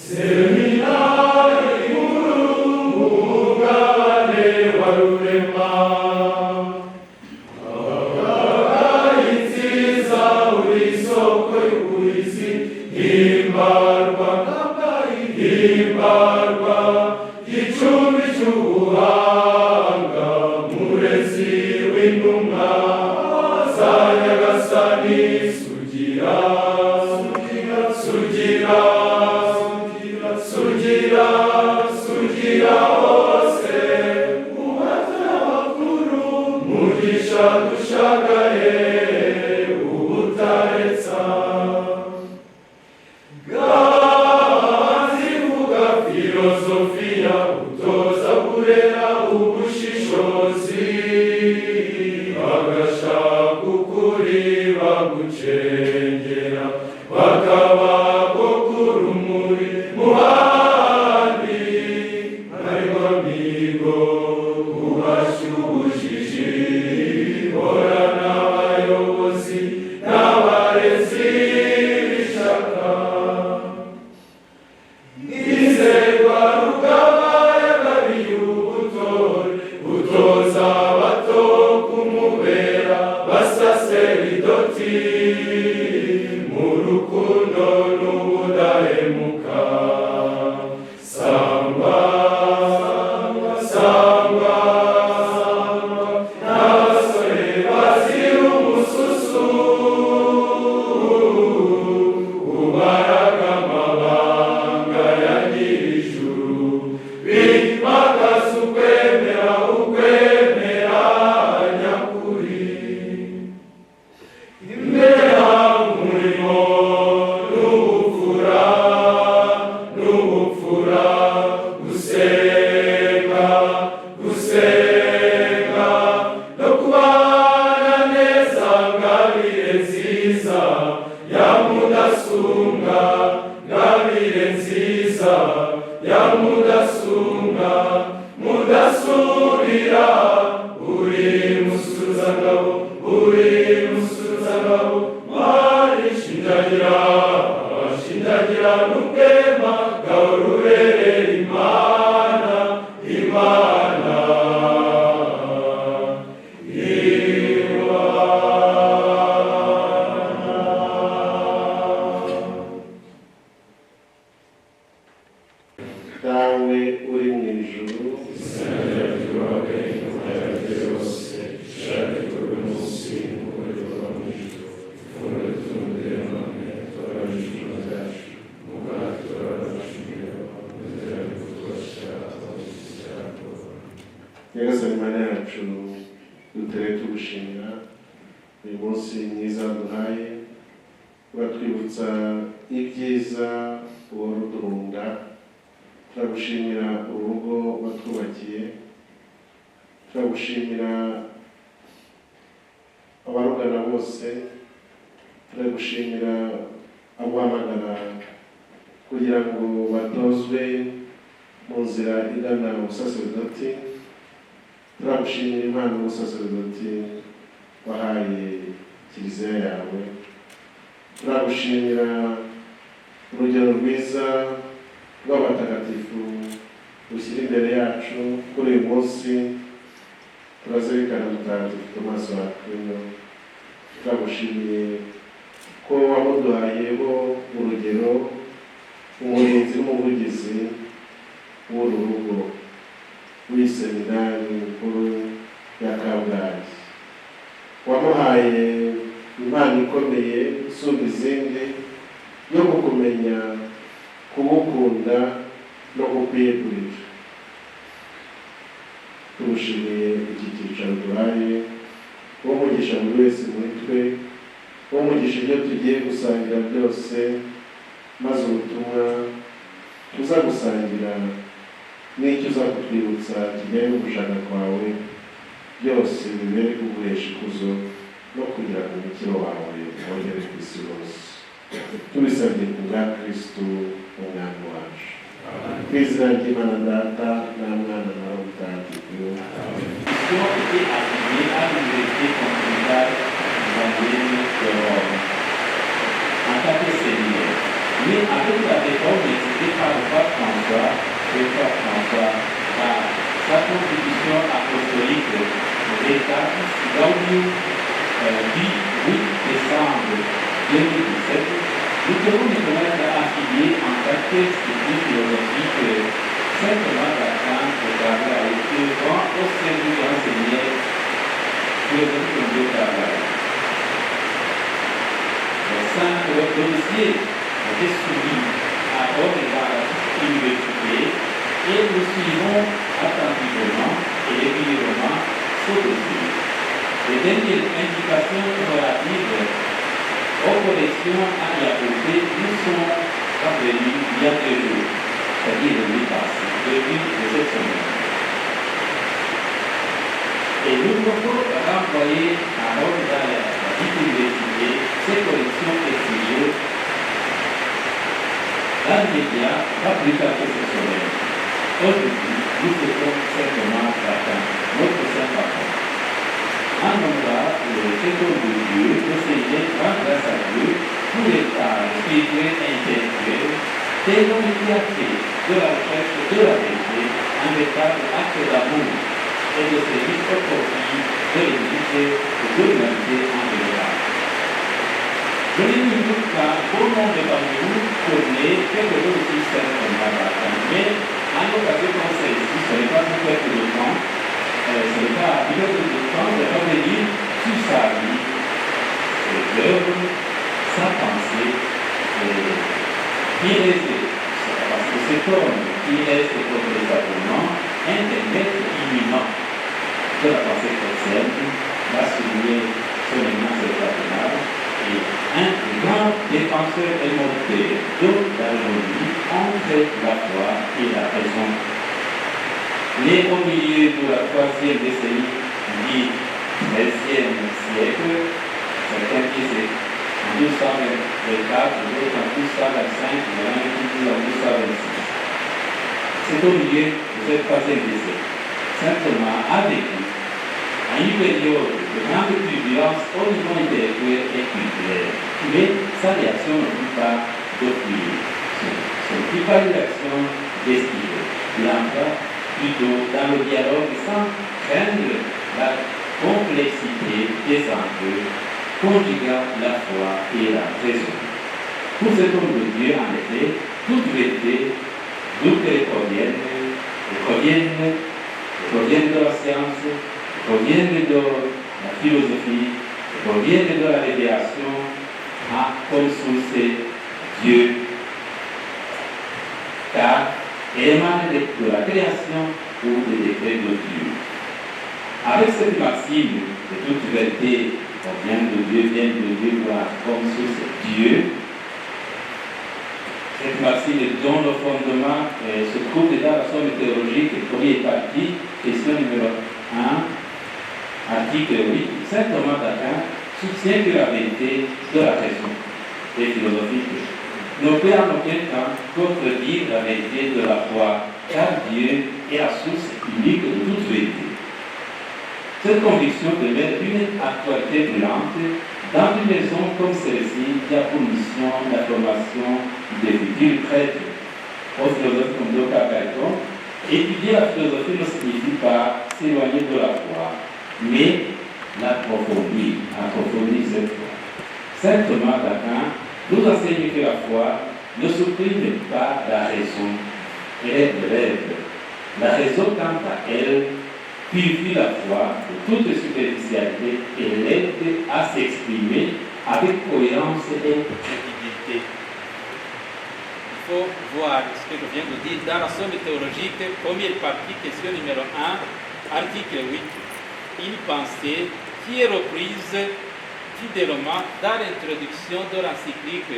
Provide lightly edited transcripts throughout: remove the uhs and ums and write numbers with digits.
Seminari umugabane wa rurema, abagarayi nziza uri isoko y'ubuhizi, himbarwa himbarwa gicumbi cy'ubuhanga, murezi w'intumwa za Nyagasani, sugira sugira sugira sugira hose, ubatara bakuru mugisha dushagaye ubutaretsa, ganzi vuga filozofiya utoza kurera ubushishozi, bagashaka ukuri bagucengera bakaba urumuri mu bandi, ariko migo ubasha ubujiji, hora n'abayobozi n'abarezi b'ishaka, nizerwa rugaba yagabiye ubutore, utoza abato kumubera basaseridoti, mu rukundo n'ubudahemuka, sangwa sangwa n'abasore bazira umususu, ubaraga amabanga ya nyir'ijuru, bimakaza ukwemera nyakuri, imbere umurimo n'ubupfura gusenga no kubana neza, ngabire nziza ya mudasumbwa, ngabire nziza ya mudasumbwa, mudasubira uri musuzangabo, uri musuzangabo, mari shindagira n'ubwema bwawe ruberera Imana, Imana dawe uri mu ijuru, Nyagasani Mana yacu, dutere tugushimira uyu munsi mwiza duhaye, uratwibutsa ibyiza uhora uduhunda, turagushimira urugo watwubakiye, turagushimira abarugana bose, turagushimira aguhamagara kugira ngo batozwe mu nzira igana ubusaserdoti, turagushimira impano y'ubusaserdoti wahaye kiliziya yawe, turagushimira urugero rwiza rw'abatagatifu rushyira imbere yacu. Kuri uyu munsi turazirikana mutagatifu Tomasi wa Aquino, turagushimiye ko wamuduhayeho urugero, umurinzi n'umuvugizi w'uru rugo w'iseminari nkuru ya Kabgayi, wamuhaye impano ikomeye isumba izindi yo kukumenya, kugukunda no kukwiyegurira. Tugushimiye iki cyicaro duhaye, wo mugisha buri wese muri twe, wo mugisha ibyo tugiye gusangira byose, maze ubutumwa tuza gusangira n'icyo uza kutwibutsa kijyanye no gushaka kwawe, byose bibere kuguhesha ikuzo no kugira ngo umukiro wawe wongere ku isi hose, tubisabye ku bwa Kristo umwami wacu. Ku izina ry'Imana Data na Mwana na Roho Mutagatifu. Mais avec la réforme des le pape François par sa constitution apostolique d'État Gaudium du 8 décembre 2017, nous devons nous permettre d'affilier en tant qu'institut philosophique simplement d'attendre de travail avec eux au service de l'enseignement philosophique de travail. Le dossier était soumis à ordre et à l'université et nous suivons attentivement et régulièrement ce dossier. Les dernières indications relatives aux corrections à y apporter nous sont parvenues il y a 2 jours, c'est-à-dire le nuit passé, depuis cette semaine. Et nous devons renvoyer à l'ordre de la université ces corrections exigées dans l'immédiat, pas plus tard que cette semaine. Aujourd'hui, nous devons simplement attendre notre Saint-Papa. En nombrant le secteur de Dieu, le Seigneur rend grâce à Dieu pour l'état spirituel et intellectuel, tel qu'on a fait de la recherche de la vérité, un véritable acte d'amour et de service au profit de l'Église et de l'humanité en général. Je n'ai eu doute qu'un bon nombre parmi vous connaît quelque chose aussi simple comme la bataille, mais en l'occasion comme celle-ci, ce n'est pas pour quelque de temps. Ce n'est pas à une heure de temps de revenir sur sa vie, ses œuvres, sa pensée, qui reste, parce que cet homme qui reste comme les abonnements, Internet imminent de la pensée chrétienne, va souligner son immense cardinal, et un grand défenseur et moteur de l'harmonie entre la foi et la raison. Né au milieu de la 3e décennie du XIIIe siècle, certains disent en 1224, d'autres en 1225, il y en a qui disent en 1226. C'est au milieu de cette 3e décennie. Simplement, avec nous, à une période de grande turbulence au niveau intellectuel et culturel, mais sa réaction ne fut pas d'opinion. Ce ne fut pas une réaction d'esquive. Il entra plutôt dans le dialogue sans craindre la complexité des enjeux, conjuguant la foi et la raison. Pour cet homme de Dieu, en effet, toute vérité, d'où qu'elle provienne de la science, provienne de la philosophie, provienne de la révélation, a comme source Dieu. Car elle émane de la création ou des décrets de Dieu. Avec cette maxime de toute vérité, vient de Dieu, voir comme source Dieu. Cette maxime dont le fondement se trouve dans la somme théologique, première partie, question numéro 1, article 8, Saint Thomas d'Aquin soutient que la vérité de la raison est philosophique ne peut en aucun cas contredire la vérité de la foi, car Dieu est la source unique de toute vérité. Cette conviction demeure d'une actualité brûlante dans une maison comme celle-ci qui a pour mission la formation des futurs prêtres. Aux philosophes comme Docapariton, étudier la philosophie ne signifie pas s'éloigner de la foi, mais l'approfondir cette foi. Saint Thomas d'Aquin nous enseigne que la foi ne supprime pas la raison, elle relève. La raison, quant à elle, purifie la foi de toute superficialité et l'aide à s'exprimer avec cohérence et crédibilité. Il faut voir ce que je viens de dire dans la somme théologique, première partie, question numéro 1, article 8. Une pensée qui est reprise fidèlement dans l'introduction de l'encyclique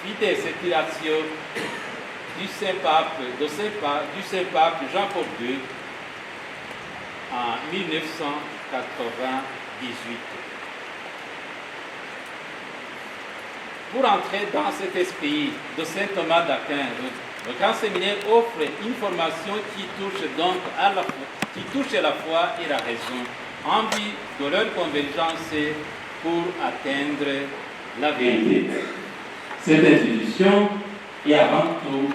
Fides Circulatio du Saint-Pape Jean-Paul II en 1998. Pour entrer dans cet esprit de Saint Thomas d'Aquin, le grand séminaire offre une formation qui touche donc à la foi et la raison, en vue de leur convergence pour atteindre la vérité. Cette institution est avant tout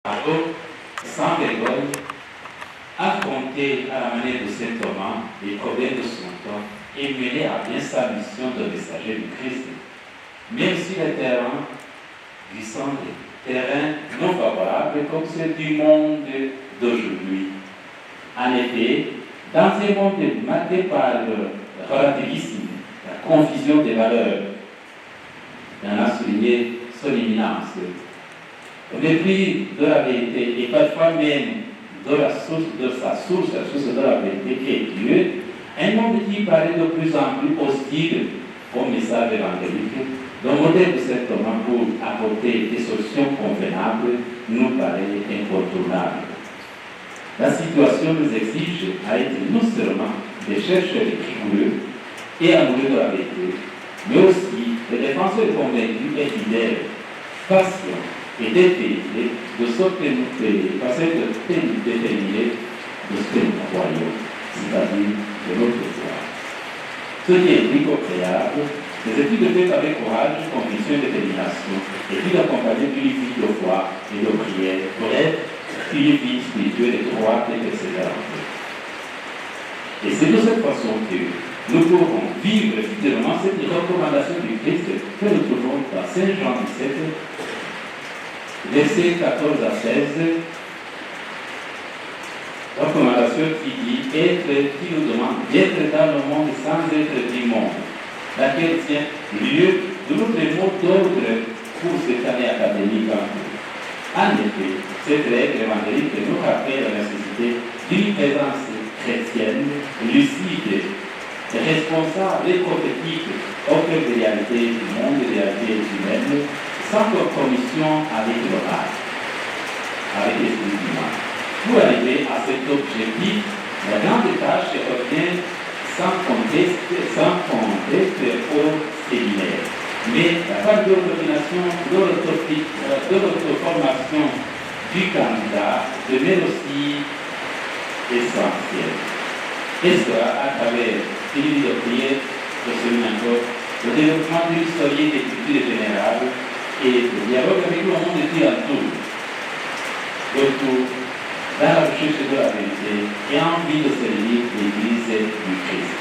Alors, sans vergogne, affronter à la manière de saint Thomas les problèmes de son temps et mener à bien sa mission de messager du Christ, même si les terrains lui semblent terrains non favorables comme ceux du monde d'aujourd'hui. En effet, dans un monde marqué par le relativisme, la confusion des valeurs, on a souligné son éminence, au mépris de la vérité et parfois même de sa source, la source de la vérité qui est Dieu, un monde qui paraît de plus en plus hostile au message évangélique, le modèle de saint Thomas pour apporter des solutions convenables nous paraît incontournable. La situation nous exige à être non seulement des chercheurs rigoureux et amoureux de la vérité, mais aussi des défenseurs convaincus et fidèles, patients et déterminés de sorte que nous créons, parce que déterminés de ce que nous croyons, c'est-à-dire de notre foi. Ce qui implique au préalable des études faites avec courage, conviction et détermination, études accompagnées d'une vie de foi et de prière, bref, une vie spirituelle étroite et persévérante. Et c'est de cette façon que nous pourrons vivre fidèlement cette recommandation du Christ que nous trouvons dans Saint Jean 17, versets 14 à 16, recommandation qui nous demande d'être dans le monde sans être du monde, laquelle tient lieu de notre mot d'ordre pour cette année académique en cours. En effet, cette règle évangélique nous rappelle la nécessité d'une présence chrétienne, lucide, responsable et prophétique au cœur des réalités du monde et des réalités humaines, sans compromission avec le mal, avec l'esprit humain. Pour arriver à cet objectif, la grande tâche revient sans conteste au séminaire. Mais la part d'ordination de notre formation du candidat demeure aussi essentielle. Et cela à travers une vie de prière, de séminaire, le développement d'une solide et culture générale et le dialogue avec le monde qui entoure. Retour dans la recherche de la vérité et envie de servir l'Église du Christ.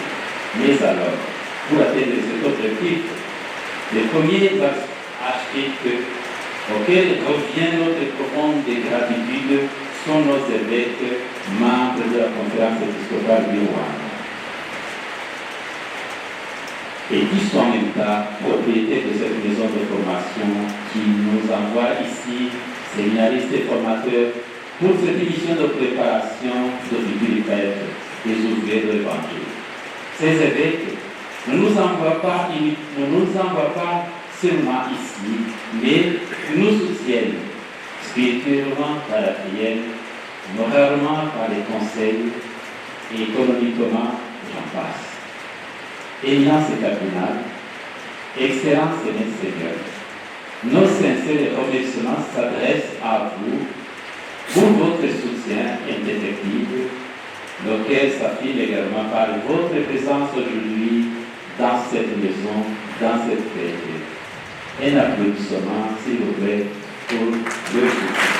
Mais alors, pour atteindre cet objectif, les premiers aspects auxquels revient notre profonde gratitude sont nos évêques, membres de la conférence épiscopale du Rwanda, et qui sont en même temps propriétaires de cette maison de formation qui nous envoie ici, séminaristes et formateurs, pour cette mission de préparation de futurs prêtres, des ouvriers de l'Évangile. Ces évêques ne nous envoient pas seulement ici, mais nous soutiennent spirituellement par la prière, moralement par les conseils et économiquement, j'en passe. Éminence cardinale, Excellence et Seigneur, nos sincères remerciements s'adressent à vous pour votre soutien indéfectible, lequel s'affirme également par votre présence aujourd'hui dans cette maison, dans cette fête. Un applaudissement, s'il vous plaît, pour le soutien.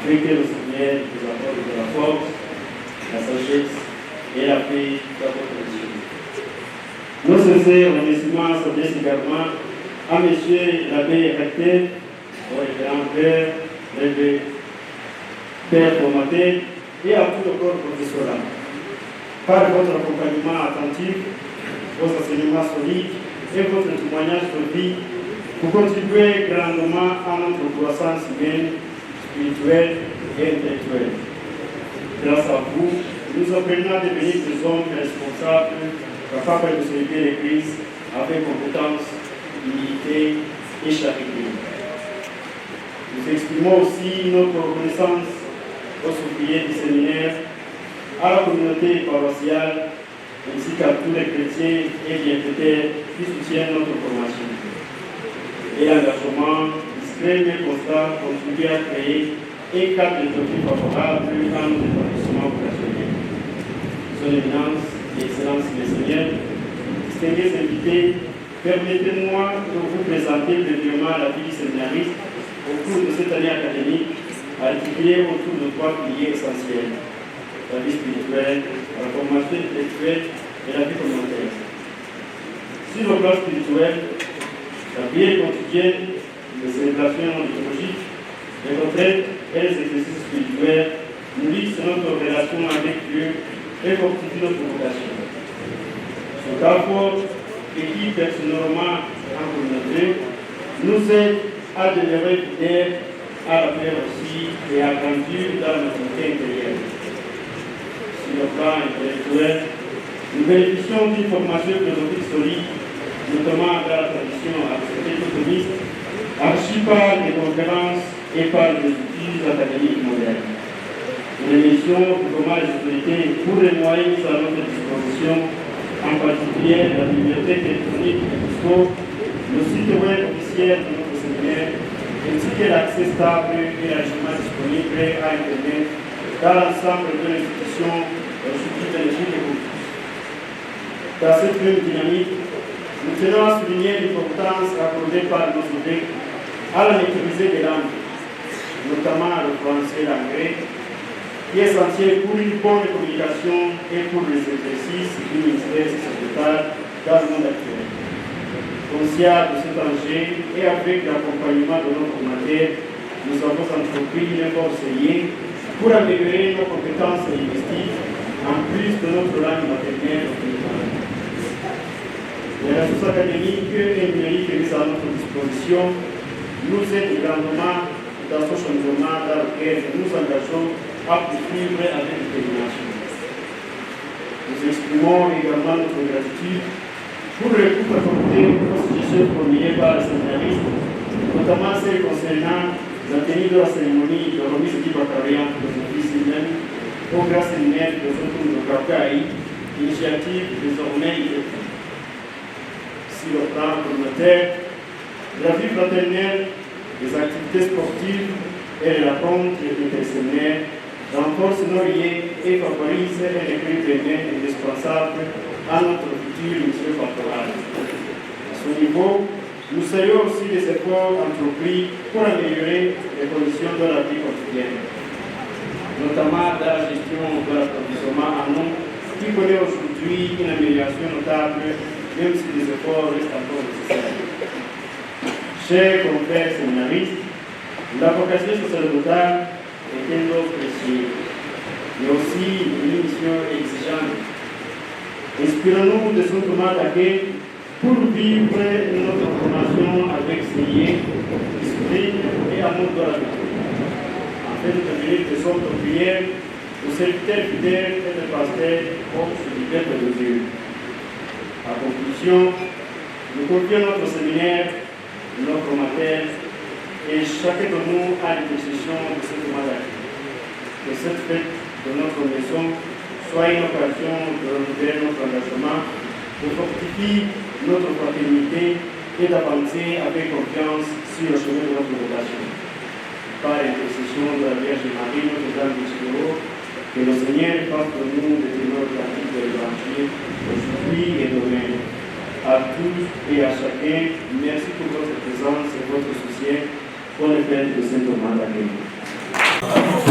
afin que le Seigneur nous apporte de la force, la sagesse et la paix dans votre vie. Nos sincères remerciements s'adressent également à M. l'abbé recteur, au révérend père, l'évêque, père formateur et à tout le corps professoral. Par votre accompagnement attentif, vos enseignements solides et votre témoignage de vie, vous contribuez grandement à notre croissance humaine, spirituelle et intellectuelle. Grâce à vous, nous apprenons à devenir des hommes responsables, capables de servir l'Église avec compétence, humilité et charité. Nous exprimons aussi notre reconnaissance aux ouvriers du séminaire, à la communauté paroissiale, ainsi qu'à tous les chrétiens et bienfaiteurs qui soutiennent notre formation. Et l'engagement discret mais constant contribue à créer un cadre d'éthiopie favorable à nos établissements opérationnels. Son Éminence et Excellence les Seigneurs, distingués invités, permettez-moi de vous présenter brièvement la vie du séminariste au cours de cette année académique, articulée autour de 3 piliers essentiels: la vie spirituelle, la formation intellectuelle et la vie communautaire. Sur le plan spirituel, la prière quotidienne, les célébrations liturgiques, les retraites et les exercices spirituels nourrissent notre relation avec Dieu et fortifient notre vocation. Ce carrefour, qui personnellement en communauté, nous aide à demeurer fidèles à la paix aussi et à grandir dans notre vie intérieure. Sur le plan intellectuel, nous bénéficions d'une formation philosophique solide, notamment dans la tradition aristotélique, enrichie par des conférences et par des outils académiques modernes. Nous remercions comment les autorités pour les moyens à notre disposition, en particulier la bibliothèque électronique et Cusco, le site web officiel de notre séminaire, ainsi que l'accès stable et largement disponible à Internet dans l'ensemble de l'institution institut d'énergie de groupe. Dans cette même dynamique, nous tenons à souligner l'importance accordée par nos évêques à la maîtrise des langues, notamment le français et l'anglais, qui est essentiel pour une bonne communication et pour les exercices du ministère sociétal dans le monde actuel. Conscient de cet enjeu et avec l'accompagnement de nos formateurs, nous avons entrepris un effort sérieux pour améliorer nos compétences linguistiques en plus de notre langue maternelle. Les ressources académiques et numériques mises à notre disposition nous aident grandement dans ce changement dans lequel nous nous engageons à poursuivre avec détermination. Nous exprimons également notre gratitude pour les coupes apportées aux suggestions formulées par les séminaristes, notamment celles concernant la tenue de la cérémonie de remise du baccalauréat en philosophie civile au grand séminaire de Zotoum de Kakai, initiative désormais effective. Sur le plan communautaire, la vie fraternelle, les activités sportives et les rencontres interséminaires renforcent nos liens et favorisent un équilibre humain indispensable à notre future mission pastorale. À ce niveau, nous saluons aussi les efforts entrepris pour améliorer les conditions de la vie quotidienne, notamment dans la gestion de l'approvisionnement en eau, qui connaît aujourd'hui une amélioration notable, même si les efforts restent encore nécessaires. Chers confrères séminaristes, la vocation sacerdotale est un don précieux, mais aussi une mission exigeante. Inspirons-nous de son tournoi d'accueil pour vivre notre formation avec sérieux, discipline et amour de la vie. Afin de devenir des hommes de prière, de serviteurs fidèles et de pasteurs comme celui de Dieu. En conclusion, nous confions notre séminaire, nos formateurs et chacun de nous a l'intercession de cette maladie. Que cette fête de notre maison soit une occasion de renouveler notre engagement, de fortifier notre fraternité et d'avancer avec confiance sur le chemin de notre vocation. Par l'intercession de la Vierge Marie, notre Dame du Seigneur, que le Seigneur fasse de nous des témoins authentiques de l'Évangile aujourd'hui et demain. À tous et à chacun, merci pour votre présence et votre soutien pour le Père de Saint-Thomas d'Aquin.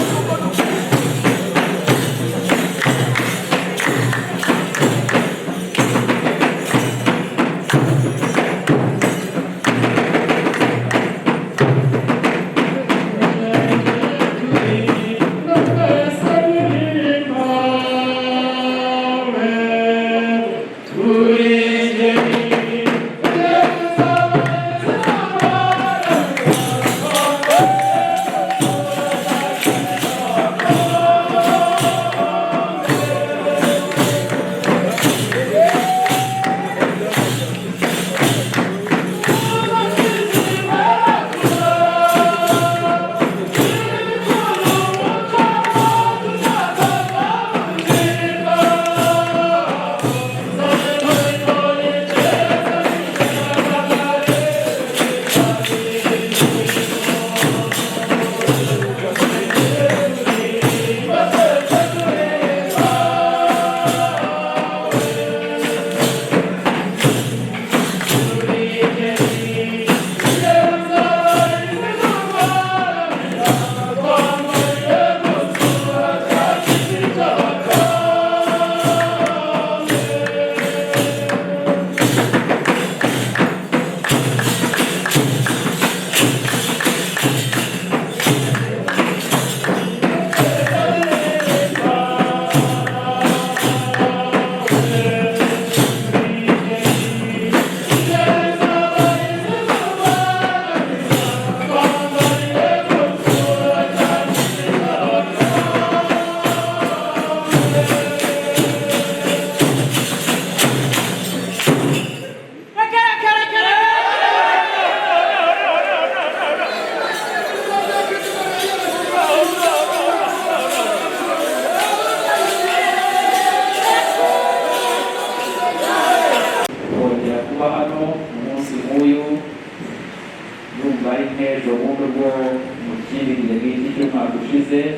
ishize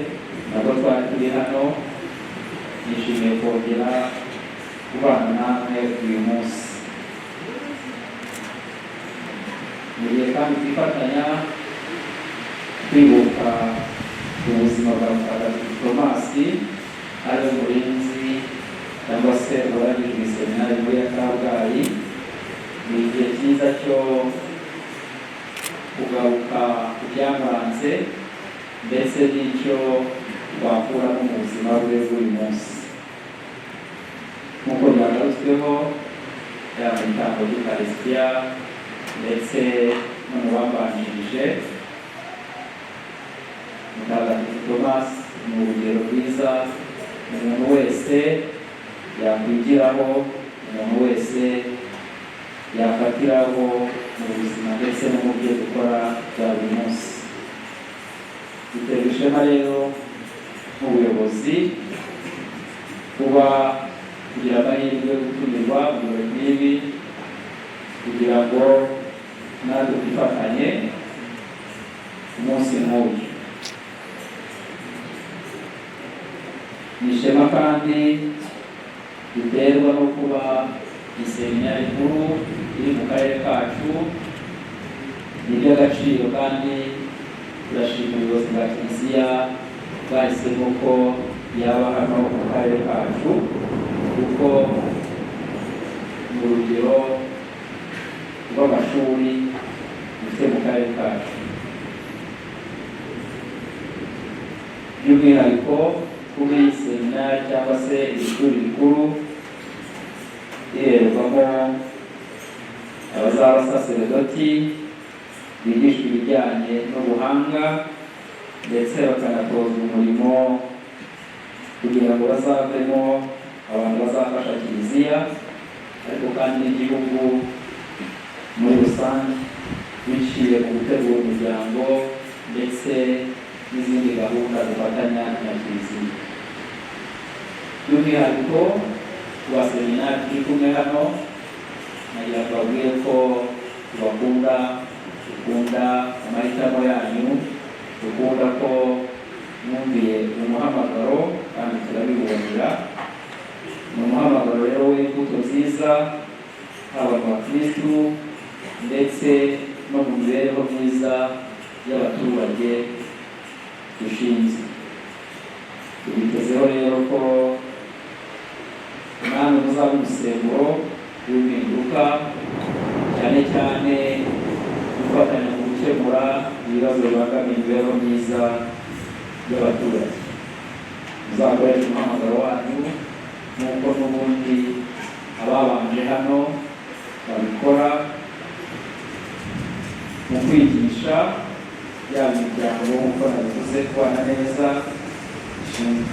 nabwo twari turi hano. Nishimiye kongera kubana namwe uyu munsi. Mugiye kandi kwifatanya kwibuka ubuzima bwa Mutagatifu Tomasi ari umurinzi cyangwa se uwaragijwe iseminari muri ya Kabgayi. Ni igihe cyiza cyo kugaruka ku byamuranze ndetse n'icyo twakuramo mu buzima bwe bw'uyu munsi. Nk'uko byagarutsweho yaba itango ry'Ukarisitiya ndetse no mu babanjirije, Mutagatifu Tomasi ni urugero rwiza umuntu wese yakwigiraho, umuntu wese yafatiraho mu buzima ndetse no mu byo dukora bya buri munsi. Biterwa ishema rero nk'ubuyobozi kuba kugira amahirwe yo gutumirwa mu birori nk'ibi kugira ngo natwe twifatanye umunsi nk'uyu. Ni ishema kandi biterwa no kuba iseminari nkuru iri mu karere kacu. Ni iby'agaciro kandi turashima ubuyobozi bwa Kiliziya bwahisemo ko yaba hano mu karere kacu, kuko mu rugero rw'amashuri dufite mu karere kacu, by'umwihariko kuri seminari cyangwa se ishuri rikuru rihererwamo abazaba saseredoti bigishwa ibijyanye n'ubuhanga ndetse bakanatozwa umurimo kugira ngo bazavemo abantu bazafasha Kiliziya ariko kandi n'igihugu muri rusange, biciye mu gutegura umuryango ndetse n'izindi gahunda zifatanya na Kiliziya. By'umwihariko ku baseminari turi kumwe hano, nagira ngo babwire ko tubakunda, dukunda amahitamo yanyu, dukunda ko mwumviye umuhamagaro kandi turabibonera. Ni umuhamagaro rero w'imbuto nziza haba mu bakirisitu ndetse no mu mibereho myiza y'abaturage dushinzwe. Tubitezeho rero ko namwe muzaba umusemburo w'impinduka, cyane cyane gufatanya mu gukemura ibibazo bibangamiye imibereho myiza y'abaturage. Muzakoresha umuhamagaro wanyu nk'uko n'ubundi ababanje hano babikora mu kwigisha yaba imiryango nk'uko nabivuze, kubana neza,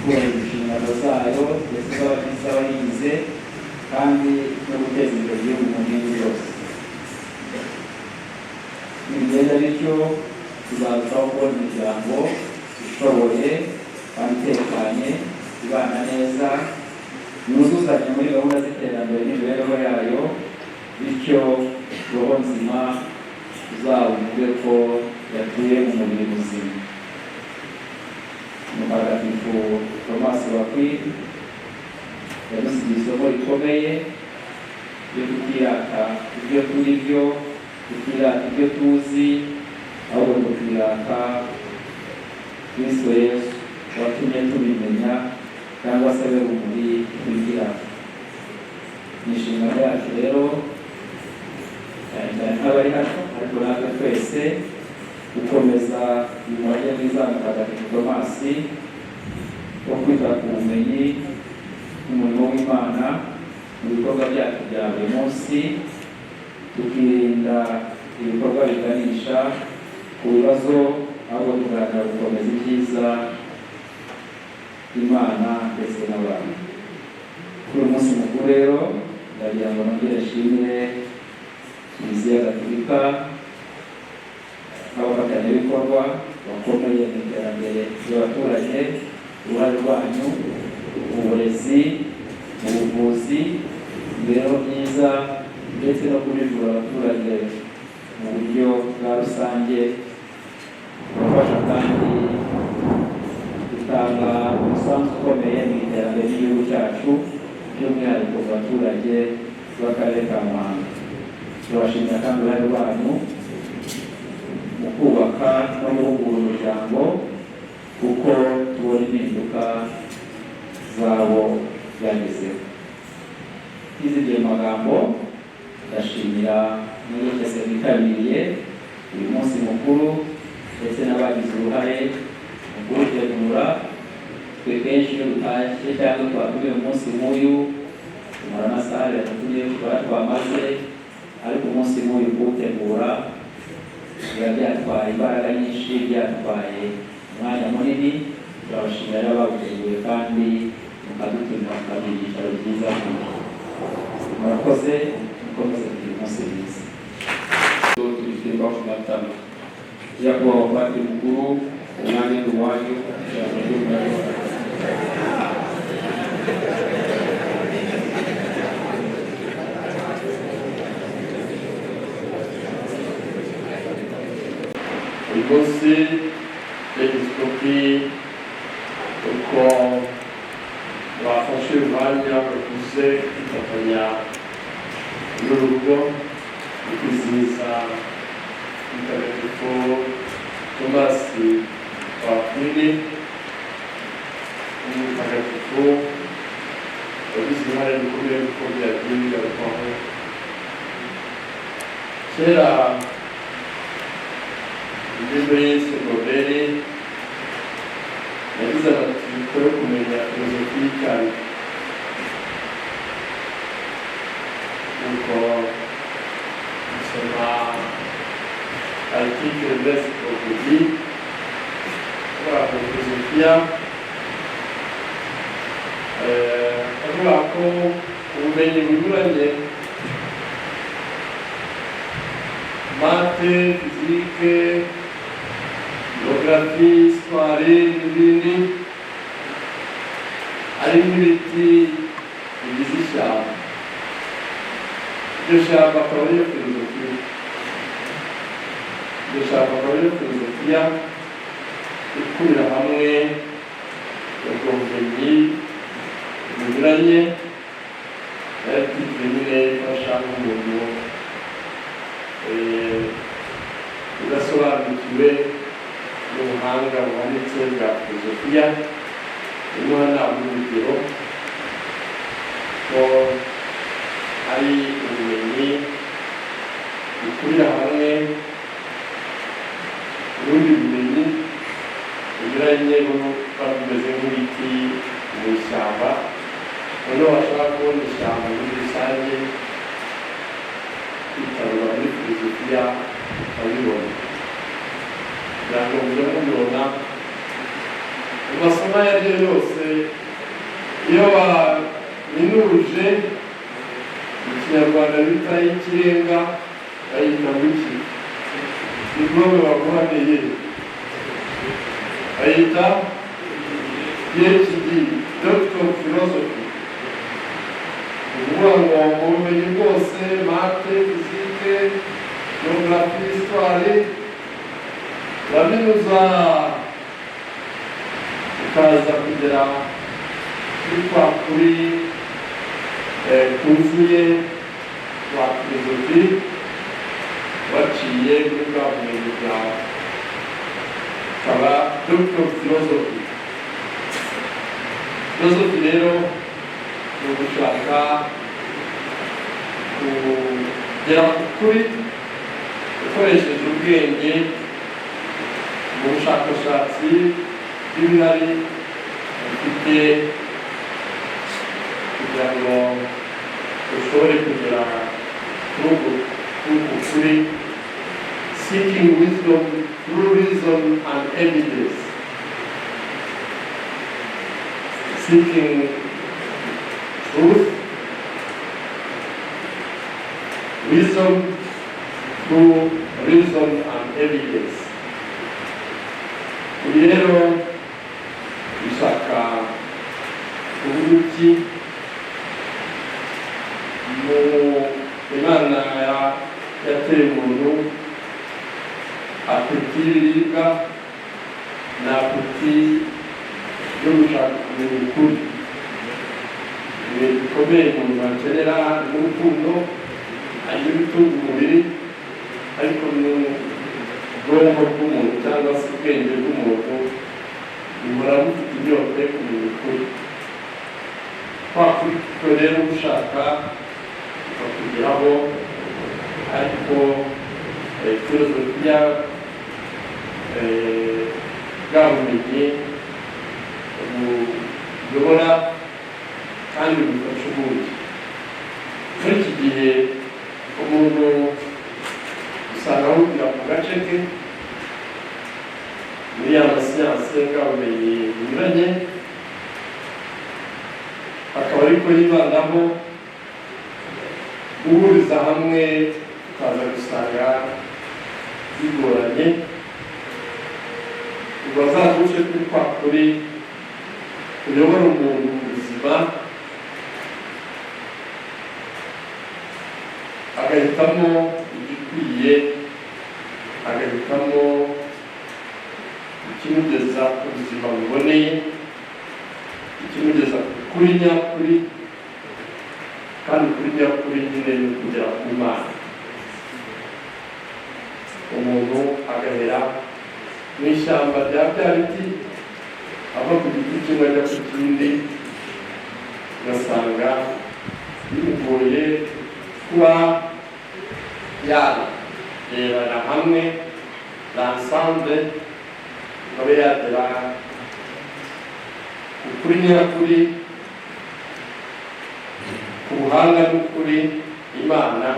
kubahiriza inshingano zayo ndetse z'abayigize kandi no guteza imbere igihugu mu ngeri zose. Nibigenda bityo tuzarushaho kubona imiryango ishoboye kandi itekanye, ibana neza, yuzuzanya muri gahunda z'iterambere n'imibereho yayo, bityo roho nzima tuzavuge ko yatuye mu mubiri muzima. Mutagatifu Tomasi w'Akwino yadusigiye isomo rikomeye ryo kutirata ibyo turi byo, kutirata ibyo tuzi, ahubwo tukirata Kristo Yesu watumye tubimenya cyangwa se we rumuri twigiramo. Ni inshingano yacu rero cyane cyane nk'abari hano ariko natwe twese gukomeza uyu murage mwiza wa Mutagatifu Tomasi wo kwita ku bumenyi n'umurimo w'Imana mu bikorwa byacu bya buri munsi, tukirinda ibikorwa biganisha ku bibazo, ahubwo tugaharanira gukomeza ibyiza Imana ndetse n'abantu. Kuri uyu munsi mukuru rero ndagira ngo nongere nshimire Kiliziya Gatolika n'abafatanyabikorwa bakomeye mu iterambere ry'abaturage, uruhare rwanyu mu burezi, mu buvuzi, imibereho myiza ndetse no kujijura abaturage mu buryo bwa rusange, gufasha kandi batanga umusanzu ukomeye mu iterambere ry'igihugu cyacu by'umwihariko ku baturage b'akarere ka Muhanga. Turabashimira kandi uruhare rwanyu mu kubaka no guhugura umuryango kuko tubona impinduka zabo byagezeho. Izigiye magambo ndashimira muri mwese mwitabiriye uyu munsi mukuru ndetse n'abagize uruhare mu kuwutegura. Twe kenshi iyo dutashye cyangwa twatumiye umunsi nk'uyu tumara amasaha atatuye tukaba twamaze, ariko umunsi nk'uyu kuwutegura biba byatwaye imbaraga nyinshi, byatwaye umwanya munini. Turabashimira abawuteguye kandi mukadutumira mukagira ibyicaro byiza. Murakoze, mukomeze kugira umunsi mwiza. Turirimba ku matama nyakubahwa padiri mukuru, umwanya ni uwanyu. uyu munsi episkopi uko bafashe umwanya bakuze kwifatanya n'urugo mu kwizihiza mutagatifu Tomasi wa Akwini, umutagatifu wagize uruhare rukomeye kuko byagiye bigarukwaho. Kera muri segonderi yagize amatsiko yo kumenya filozofi cyane, nuko gusoma article best property kwa filozofiya avuga ko ubumenyi bunyuranye, mate, fizike, geografi, histoire n'ibindi, ari n'ibiti bigize ishyamba. Iryo shyamba akaba ariyo filozofiya. Iryo shyamba akaba ariyo filozofiya ikurira hamwe ubwo bumenyi bunyuranye, yaratiwe nyine ifasha nk'umuntu udasobanukiwe n'ubuhanga buhanitse bwa filozofiya. Nimuha nama urugero ko ari ubumenyi bukurira hamwe ubundi bumenyi bunyuranye buba bumeze nk'ibiti mu ishyamba. Noneho bashobora kubona ishyamba muri rusange, kwitabira muri filozofiya ukabibona, kugira ngo mujye mubibona mu masomo ayo ari yo yose. Iyo waminuje mu kinyarwanda bita y'ikirenga bayita wiki, diplome baguhaneye bayita PhD, Doctor of Philosophy. Ukuvuga ngo mu bumenyi bwose, mate, fizike, geografi, histoire, uraminuza ukaza kugera kuri kwa kuri kuzuye kwa filozofi waciye muri bwa bumenyi bwawe, ukaba Doctor of Philosophy. Philosophy rero ni ugushaka kugera ku kuri ukoresheje ubwenge mu bushakashatsi bw'ibihari bifite, kugira ngo ushobore kugera kuri uku kuri. Seeking wisdom through reason and evidence. Seeking truth, wisdom through reason and evidence. Rero bishaka ubuki mu Imana yateye umuntu apeti y'ibiribwa na apeti yo gushaka kumenya ukuri. Ibintu bikomeye umuntu akenera n'urukundo, harimo ibitunga umubiri, ariko n'ubwonko bw'umuntu cyangwa se ubwenge bw'umuntu buhora bufite inyota yo kumenya ukuri. Kwa kuri rero gushaka bakugeraho, ariko filozofiya bwa bumenyi buyobora kandi bufasha ubundi. Muri iki gihe umuntu usanga ahubwira ku gace ke muri ya masiyanse bwa bumenyi bunyuranye, akaba ariko yibandaho guhuriza hamwe, ukaza gusanga bigoranye. Ubwo azaduce kuri kwa kuri uyobora umuntu mu buzima, agahitamo igikwiye, agahitamo ikimugeza ku buzima buboneye, ikimugeza kuri nyakuri, kandi kuri nyakuri nyine ni ukugera ku Mana. Umuntu agahera mu ishyamba rya bya biti, ava ku giti kimwe ajya ku kindi, ugasanga bimugoye kuba yarebana hamwe l'ensemble, abe yagera ukuri nyakuri, ku buhanga n'ukuri Imana,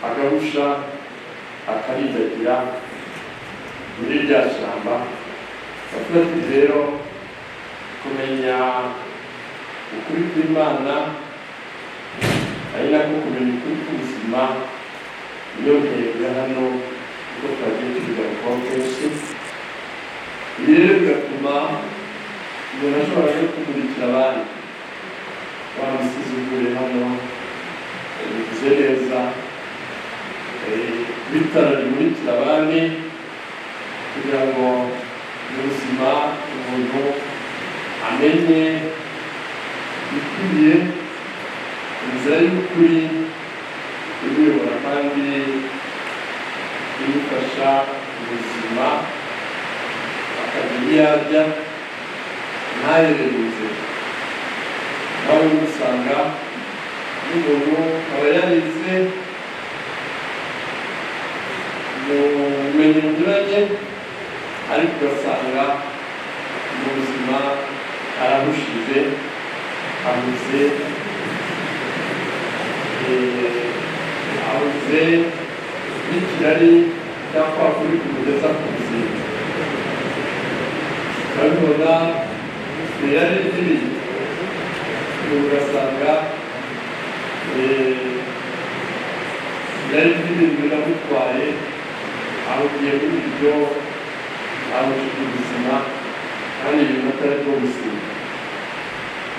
agahusha akarindagira muri rya shyamba. Bavuga ati rero kumenya ukuri kw'Imana ari nako kumenya ukuri k'ubuzima, niyo ntego ya hano kuko twagiye tubigarukaho kenshi. Ibi rero bigatuma umuntu ashobora no kumurikira abandi. Wa musizi uvure hano bivuze neza, bitara rimurikira abandi kugira ngo mu buzima umuntu amenye ikwiye, inzira y'ukuri imuyobora kandi imufasha ubuzima, akamenya iyo ajya ntaherereze. Nawe usanga n'umuntu aba yarize mu bumenyi bunyuranye, ariko ugasanga mu buzima arahushije, abuze n'ikirari cyangwa kuri kumugeza ku buzima. Urabibona irari ry'ibintu, ugasanga irari ry'ibintu biramutwaye, ahugiye muri ibyo, ahugiye ubuzima kandi ibintu atari bwo buzima.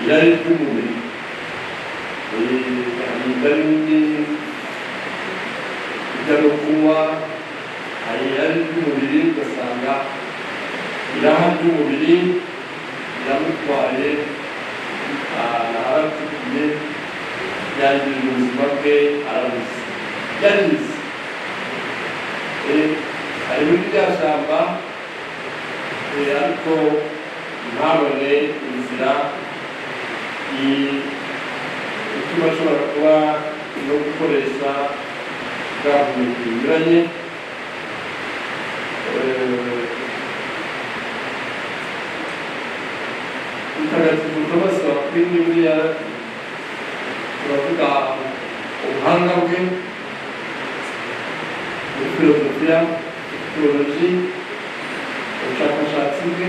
Irari ry'umubiri, inda nini, ijya no kunywa, hari irari ry'umubiri, ugasanga iraha ry'umubiri riramutwaye, aratukiye, yangirira ubuzima bwe, arabuze, yarize. Ari muri rya shyamba, ariko ntabone inzira ituma ashobora kuba no gukoresha bwa bumenyi bunyuranye. Mutagatifu Thomas Akwini buriya turavuga ubuhanga bwe muri filozofiya, teoloji, ubushakashatsi bwe,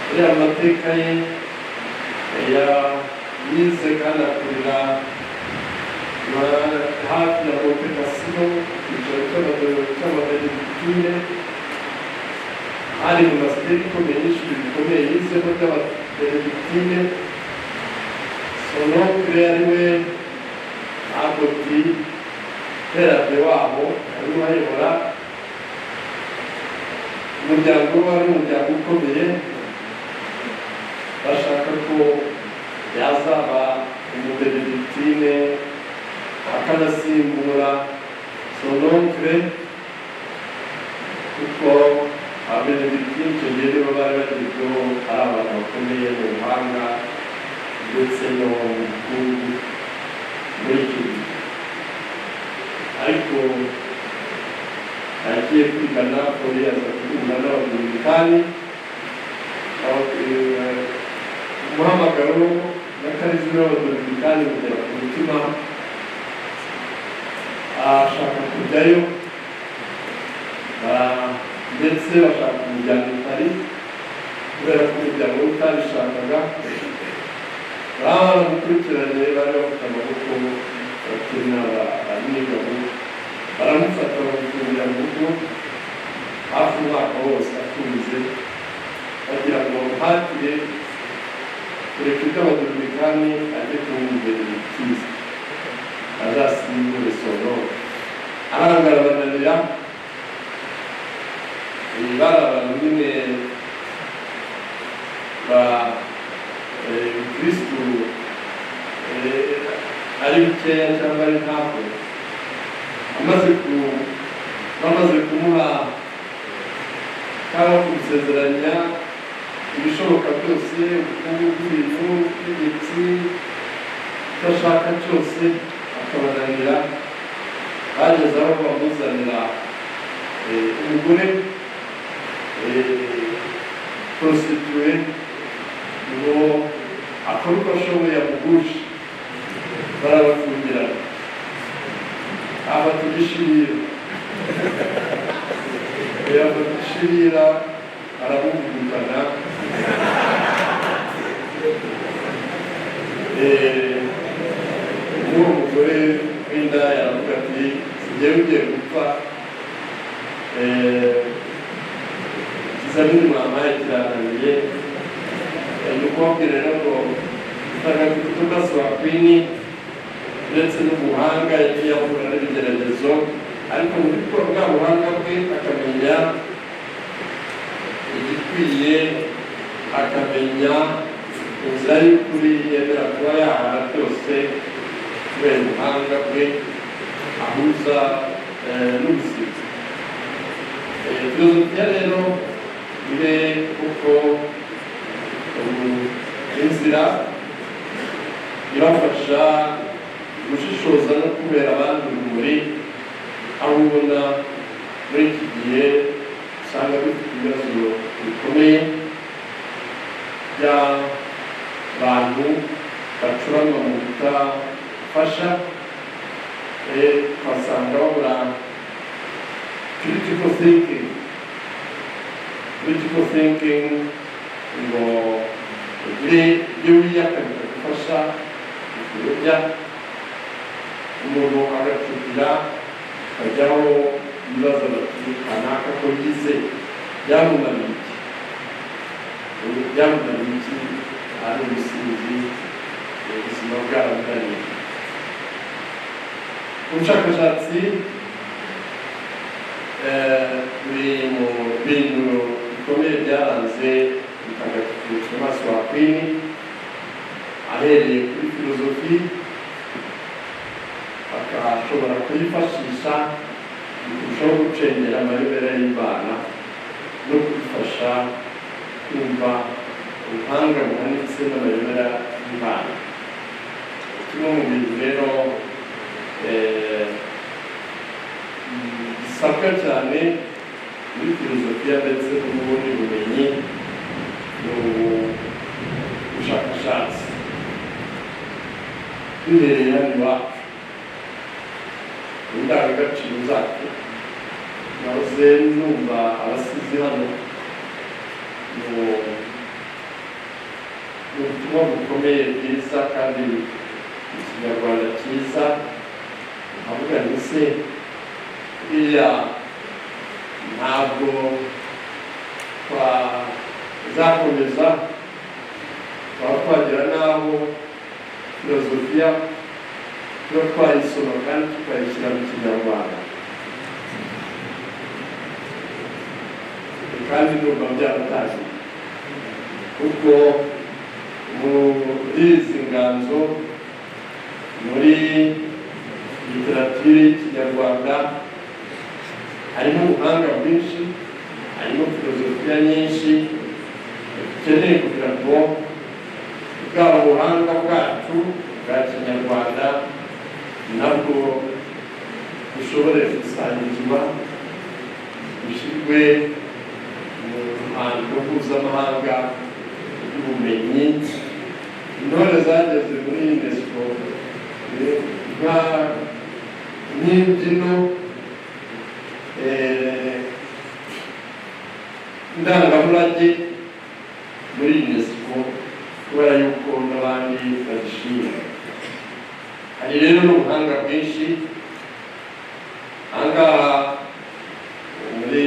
uriya amateka ye yize kandi akorera hafi ya Monte Cassino, icyicaro cy'ababenedikitine, hari mu masiteri ikomeye n'ishuri rikomeye yizeho ry'ababenedikitine. Sonokre ariwe Agoti Perade wabo, arimo ayobora umuryango we, ari umuryango ukomeye, Benedictine akanasimbura son oncle kuko Abenedictine icyo gihe nibo bari bagezweho ari abantu bakomeye mu buhanga ndetse no mu bukungu muri icyo gihe. Ariko agiye kwiga Napoli aza guhura n'Abadominikani, umuhamagaro n'akarizwi n'Abadominikani mugera ku mutima, ashaka kujyayo ndetse bashaka kumujyana i Paris kubera ko umuryango we utabishakaga. Baramukurikiranye, bari bafite amaboko bakina n'ingabo, baramufata bamufungira mu rugo hafi umwaka wose afunze, bagira ngo bamuhatire kureka iby'Abadominikani ajye kumwungera ikiza azasimbure Soro. Arangara bananira, bari abantu nyine ba Kristu ari bikeya cyangwa ari ntabwo. Bamaze kumuha cyangwa kumusezeranya ibishoboka byose, ubukungu bw'ibintu bw'igitsi icyo ashaka cyose akabananira, bageze aho bamuzanira umugore prostitue ngo akora uko ashoboye amugushe. Barabafungirana, afata igishirira, yafata igishirira aramuvugukana. Uwo mugore w'indaya aravuga ati sigiye ugiye gupfa, ikizamini mwampaye kirananiye. Ni ukubabwira rero ngo Mutagatifu Tomasi wa Akwini ndetse n'ubuhanga yagiye ahura n'ibigeragezo, ariko muri bwa buhanga bwe akamenya igikwiye, akamenya inzira y'ukuri yemera kuba yahara byose kubera ubuhanga bwe ahuza n'ubuzima. Filozofiya rero ibe kuko inzira ibafasha gushishoza no kubera abandi urumuri, aho ubona muri iki gihe usanga dufite ibibazo bikomeye by'abantu bacurama mu gufasha, ukasanga babura critical thinking ngo ugire ibyo wiyaka bikagufasha kuyobya umuntu agacugira akajyaho ibibazo kanaka ko yize byamumariye iki ari ubusinzi, ubuzima bwaramunaniye. Ubushakashatsi buri mu bintu bikomeye byaranze Mutagatifu Tomasi wa Akwini, ahereye kuri filozofi akashobora kuyifashisha mu kurushaho gucengera amayobera y'Imana no kuyifasha kumva ubuhanga buhanitse n'amayobera y'Imana. Kimwe mu bintu rero bisabwa cyane muri filozofiya ndetse n'ubundi bumenyi n'ubushakashatsi. Duhereye hano iwacu mu ndangagaciro zacu, nahoze numva abasizi hano mu butumwa bukomeye bwiza kandi mu Kinyarwanda cyiza, avuga ngo se iriya ntabwo twazakomeza twaba twagera n'aho filozofiya tuba twayisoma kandi tukayishyira mu Kinyarwanda, kandi numva byaratangiye kuko muri izi nganzo, muri muri literature y'ikinyarwanda harimo ubuhanga bwinshi, harimo filozofiya nyinshi dukeneye kugira ngo bwa buhanga bwacu bwa kinyarwanda nabwo bushobore gusangizwa, bushyirwe mu ruhando mpuzamahanga rw'ubumenyi. Intore zageze muri UNESCO nk'imbyino ndangamurage muri UNESCO kubera yuko n'abandi bazishima. Hari rero n'ubuhanga bwinshi ahangaha muri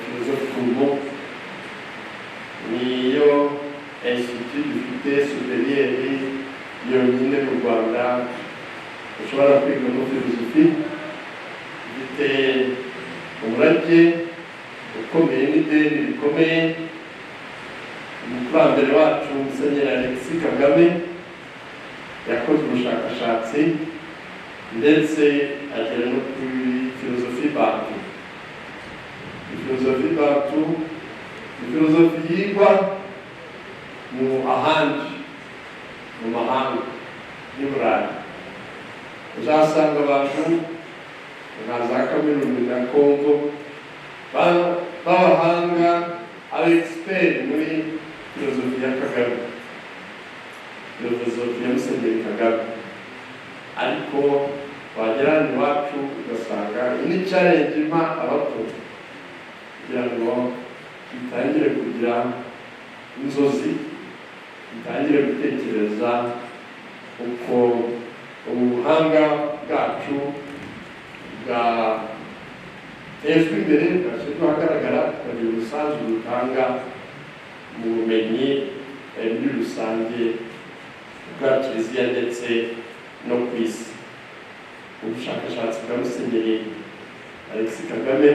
filozofi niyo institut dufite superieri yonyine mu Rwanda ushobora kwigamo filozofi. Ifite umurage ukomeye n'ideni rikomeye. Umukurambere wacu Musenyeri Alexis Kagame yakoze ubushakashatsi ndetse agera no kuri filozofi bantu. Filozofi bantu ni filozofi yigwa mu ahandi mu mahanga y'i Burayi. Uzasanga abantu nka za Kameruni na Kongo b'abahanga aba-expert muri filozofi ya Kagame, filozofi ya Musenyeri Kagame. Ariko wagera iwacu ugasanga ini challenge impa abato kugira ngo bitangire kugira inzozi, bitangire gutekereza uko ubuhanga bwacu bwatejwe imbere, bwashyirwa ahagaragara, tukagira umusanzu dutanga mu bumenyi muri rusange bwa Kiliziya ndetse no ku isi. Ubushakashatsi bwa Musenyeri Alexis Kagame,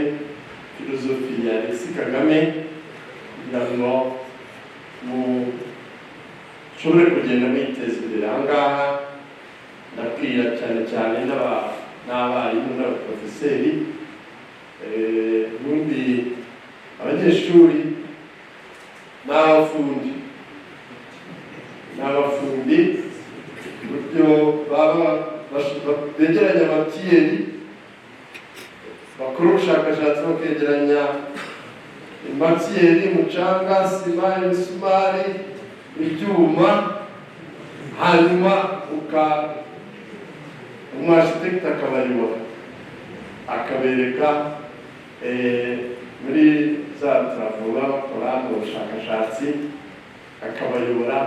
filozofi ya Alexis Kagame, kugira ngo mushobore kugenda mwiteza imbere. Ahangaha ndabwira cyane cyane n'abarimu n'abaprofeseri, ubundi abanyeshuri n'abafundi uburyo baba begeranya amatiyeri, bakora ubushakashatsi bakegeranya amatiyeri, umucanga, sima, imisumari, ibyuma, hanyuma umwashitekiti akabayobora akabereka muri za travura bakora mu bushakashatsi, akabayobora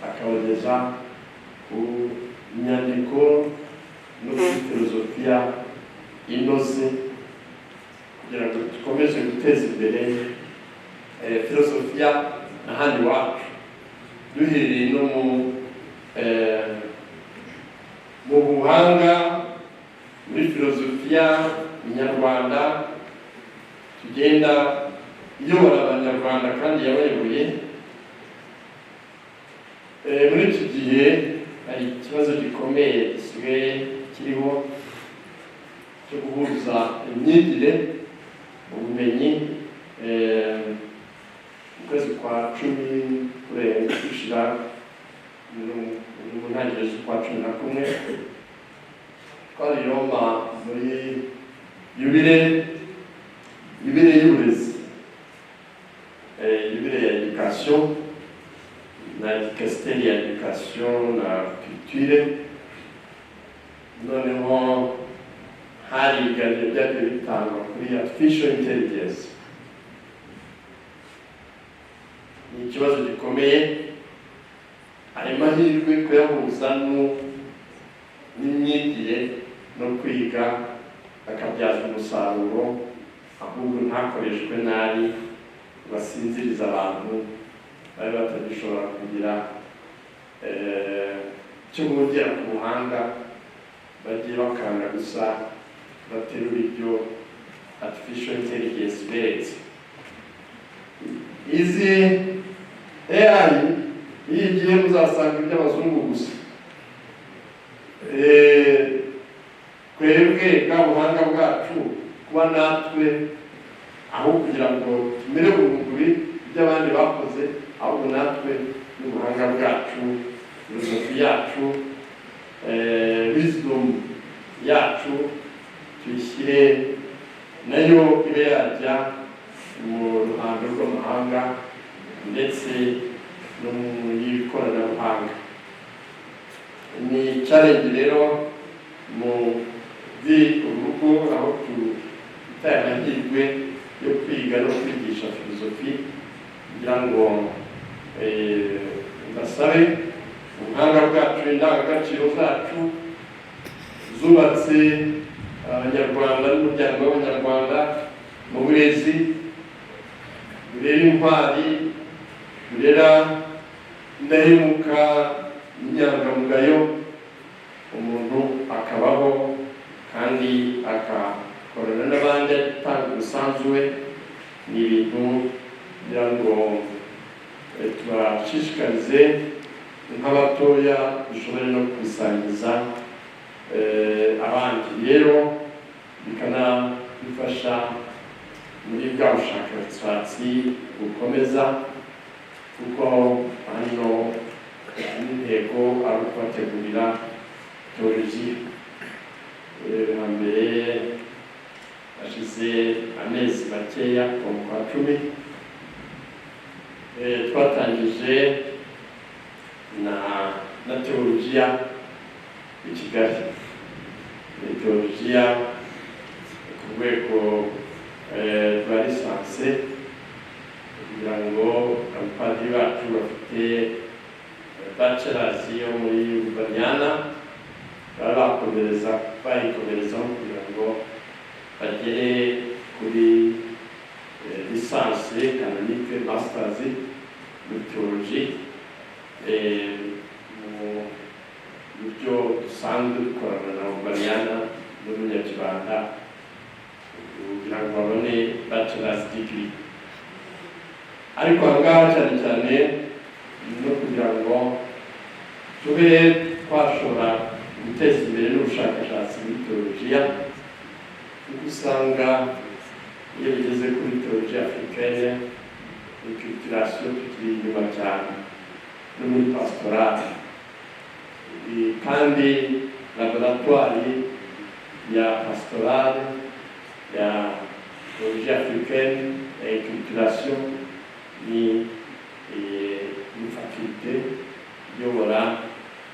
akabageza ku nyandiko no kuri filozofiya inoze kugira ngo dukomeze guteza imbere filozofiya n'ahandi wacu, duhereye no mu buhanga muri filozofiya nyarwanda. Tugenda iyobora abanyarwanda kandi yabayoboye. Muri iki gihe hari ikibazo gikomeye gisigaye kiriho cyo guhuza imyigire, ubumenyi. Mu kwezi kwa 10 gushira mu ntangiriro z'ukwa 11 twari Roma muri yubile y'uburezi, yubile ya education na dicasteri ya education na culture. Noneho hari ibiganiro byagiye bitangwa kuri artificial intelligence. Ni ikibazo gikomeye, hari amahirwe kuyahuza n'imyigire no kwiga akabyaza umusaruro, ahubwo ntakoreshwe nabi basinziriza abantu bari batagishobora kugira cyo kugera ku buhanga, bagiye bakanga gusa baterura ibyo artificial intelligence beretse. Izi AI iyo igiye muzasanga iby'abazungu gusa, twebwe bwa buhanga bwacu kuba natwe aho kugira ngo tumere bunguri by'abandi bakoze, ahubwo natwe n'ubuhanga bwacu, filozofi yacu, wisdom yacu tuyishyire nayo ibe yajya mu ruhando rw'amahanga ndetse no mu y'ikoranabuhanga. Ni challenge rero mu urugo aho tutaye amahirwe yo kwiga no kwigisha filozofi, kugira ngo basabe ubuhanga bwacu, indangagaciro zacu zubatse abanyarwanda n'umuryango w'abanyarwanda mu burezi burera intwari, burera indahemuka n'inyangamugayo, umuntu akabaho kandi akakorana n'abandi atanga umusanzu we. Ni ibintu kugira ngo tubashishikarize nk'abatoya dushobore no kubisangiza abandi. Rero bikanadufasha muri bwa bushakashatsi bukomeza, kuko hano n'intego ari ukubategurira teoloji. Hambere hashize amezi makeya mu kwa 10 twatangije na teolojiya i Kigali. Teolojiya ku rwego rwa lisanse, kugira ngo abapadiri bacu bafite bachelors yo muri Urbaniana bayikomerezaho kugira ngo bagere kuri lisanse canonique masters muri teoloji. Mu buryo dusanzwe dukorana na Urbaniana n'umunyakibanda kugira ngo babone bachelors degree. Ariko ahangaha cyane cyane no kugira ngo tube twashobora guteza imbere n'ubushakashatsi muri teolojiya, kuko usanga iyo bigeze kuri teolojiya africaine inculturation tukiri inyuma cyane no muri pastorale. Kandi laboratoire ya pastorale ya teolojiya africaine ya inculturation ni faculté iyobora,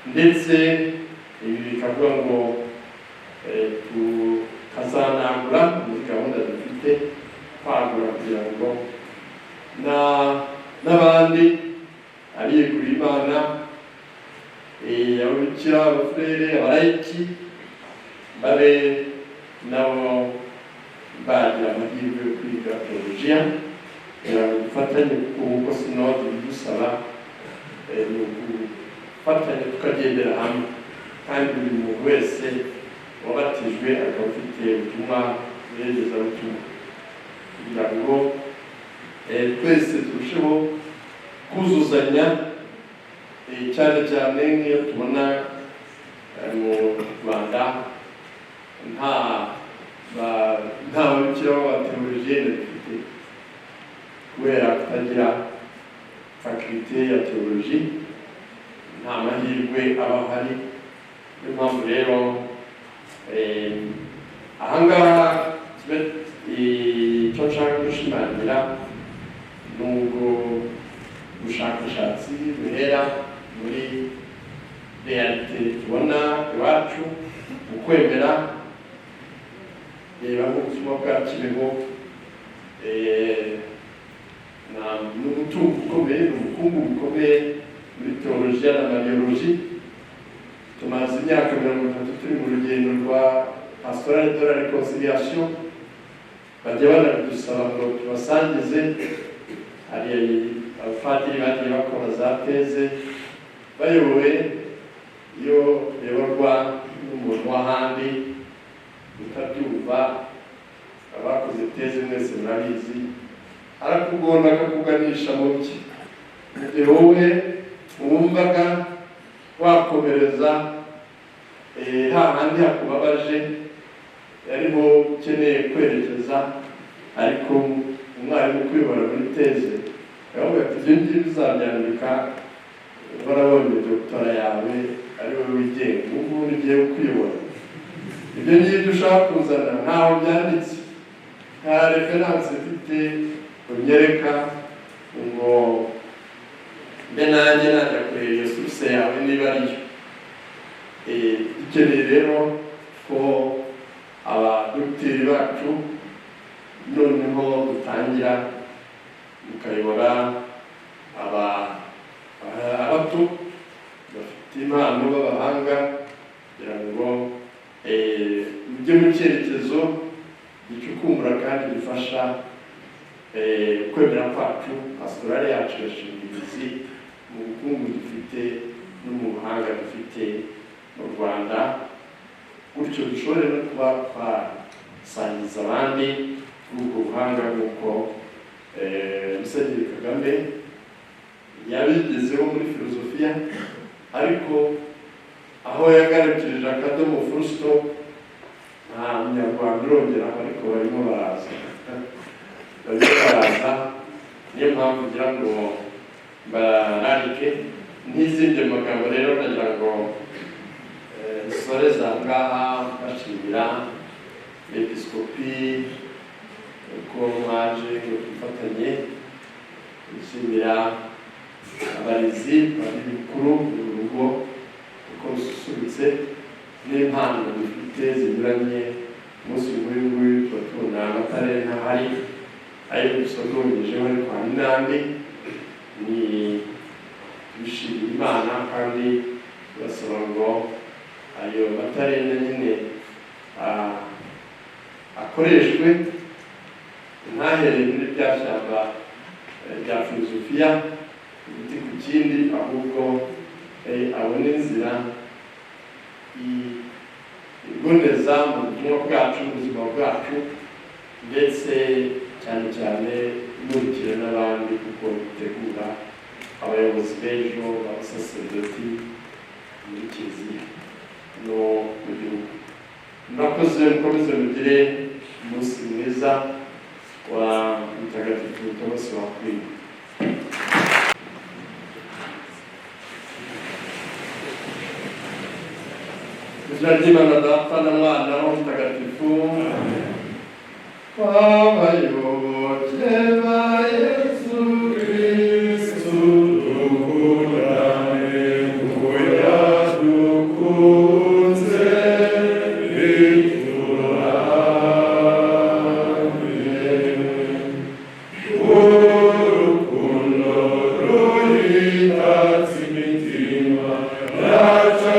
ndetse ibi bikavuga ngo tukazanagura muri gahunda dufite kwagura kugira ngo n'abandi abiyegurira Imana, ababikira, abafurere, abalayiki babe nabo bagira amahirwe yo kwiga teolojiya, kugira ngo dufatanye, kuko sinode bidusaba ni ugufatanya tukagendera hamwe, kandi buri muntu wese wabatijwe akaba afite ubutumwa buherezabutumwa, kugira ngo twese turusheho kuzuzanya, cyane cyane nk'iyo tubona mu Rwanda nta babikira b'abateologiyene dufite, kubera kutagira faculté ya teoloji, nta mahirwe aba ahari. Niyo mpamvu rero ahangaha icyo nshaka gushimangira ni ubwo bushakashatsi buhera muri realite tubona iwacu, mu kwemera. Reba nk'ubuzima bwa Kibeho n'umutungo ukomeye, ubukungu bukomeye muri teolojiya na marioloji. Tumaze imyaka 30 turi mu rugendo rwa pastorale de la réconciliation, bajya banadusaba ngo tubasangize. Hari abapadiri bagiye bakora za teze bayobowe, iyo beborwa n'umuntu w'ahandi utabyumva. Abakoze teze mwese murabizi, arakugomba akakuganisha mu bye, mu gihe wowe wumvaga wakomereza hahandi hakubabaje ariho ukeneye kwerekeza, ariko umwarimu kwibona muri teze yavuga ati ibyo ngibyo uzabyandika warabonye doktora yawe ari wowe wigenga, ubu ngubu ugiye kwibona. Ibyo ngibyo ushaka kuzana ntaho byanditse, nta referanse mfite unyereka ngo mbe nanjye najya kureba iyo suruse yawe niba ariyo. Dukeneye rero ko abadogiteri bacu noneho dutangira mukayobora abato bafite impano b'abahanga kugira ngo mujye mu cyerekezo gicukumbura kandi gifasha kwemera kwacu. Pastorale yacu irashinga imizi mu bukungu dufite no mu buhanga dufite mu Rwanda, gutyo dushobore no kuba twasangiza abandi ubwo buhanga nk'uko Musenyeri Kagame yabigezeho muri filozofiya, ariko aho yagarukirije akadomo full stop nta munyarwanda urongeraho, ariko barimo baraza. Niyo mpamvu ngira ngo bararike n'izindi magambo rero nagira ngo soreza ngaha bashimira episkopi uko mwaje ngo dufatanye, gushimira abarezi bari bikuru urugo uko rususurutse n'impano dufite zinyuranye. Umunsi nk'uyu turatubona amatara ntahari ayo dusogongejeho ari kwa Minani, ni bishimira Imana kandi turasaba ngo ayo matara nyine akoreshwe ntahere muri bya shyamba rya filozofiya igiti ku kindi, ahubwo abone inzira iboneza mu butumwa bwacu, mu buzima bwacu, ndetse cyane cyane imurikire n'abandi, kuko bitegura abayobozi b'ejo, abasaserdoti muri kiliziya no mu gihugu. Murakoze, mukomeze mugire umunsi mwiza wa Mutagatifu Thomas wa Akwino. Izina ry'Imana Data na Mwana na Mutagatifu. Abayoboke ba Yesu Kristu dukurane uko yadukunze biturane, urukundo ruhitatse imitima yacu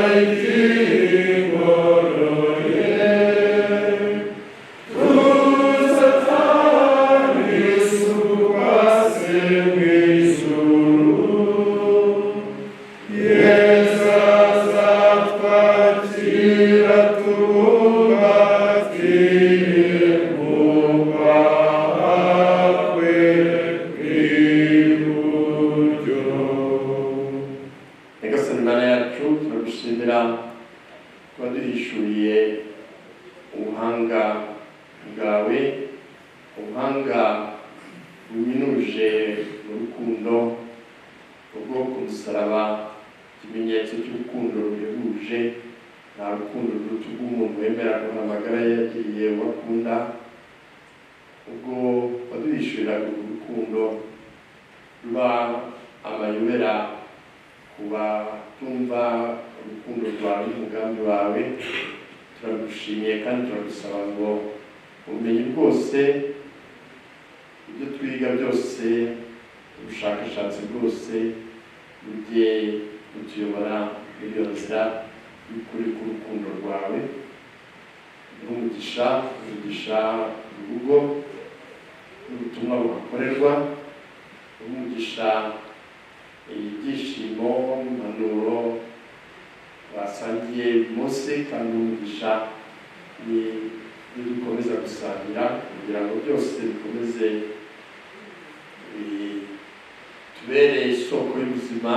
tubereye isoko y'ubuzima,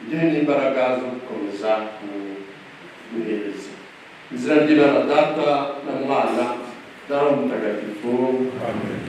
iduhe n'imbaraga zo gukomeza kuguhereza. izina ry'Imana Data na Mwana na Roho Mutagatifu. Amen.